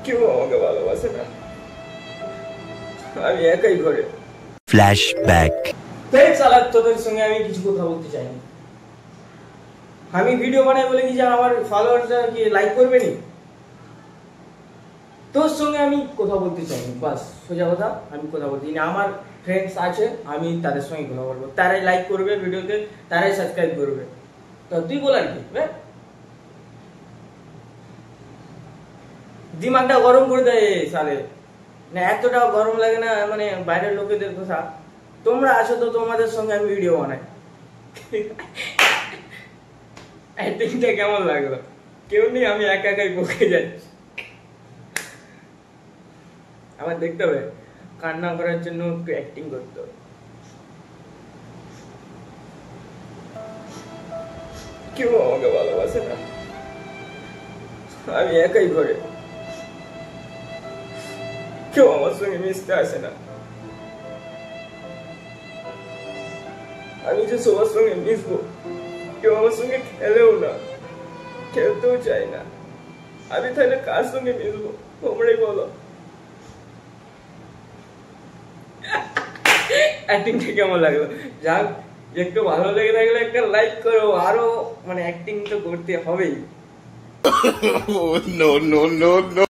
কেউ আমাকে ভালোবাসে না, আমি একাই ঘরে। ফ্ল্যাশব্যাক। চালাক তোদের সঙ্গে আমি কিছু কথা বলতে চাইনি। আমি ভিডিও বানাই বলে কি যে আমার ফলোয়াররা কি লাইক করবে নি? তোর সঙ্গে আমি কথা বলতে চাইনি, বাস সোজা কথা। আমি কথা বলতে চাইনি। আমার ফ্রেন্ডস আছে, আমি তাদের সঙ্গে কথা বলবো, তারাই লাইক করবে ভিডিওতে, তারাই সাবস্ক্রাইব করবে। তো তুই বলার কি? দিমাগটা গরম করে দেয় সালে না, এতটাও গরম লাগে না। মানে বাইরের লোকেদের কথা, তোমরা আসো তো তোমাদের সঙ্গে আমি ভিডিও বানাই। অ্যাক্টিংটা কেমন লাগলো? কেউ নেই, আমি একা একাই বকে যাচ্ছি। আমার দেখতে হবে কান্না করার জন্য একটু অ্যাক্টিং করতে হবে। কেউ আমাকে ভালোবাসে না, আমি একাই ঘরে। কেউ আমার সঙ্গে মিশতে আসে না। আমি যে সবার সঙ্গে মিশবো, কেউ আমার সঙ্গে খেলেও না, খেলতেও চাই না। আমি তাহলে কার সঙ্গে মিশবো তোমরাই বলো। অ্যাক্টিংটা কেমন লাগলো? যাক, একটু ভালো লেগে থাকলে একটা লাইক করো। আরো মানে অ্যাক্টিং তো করতে হবেই। No no no no.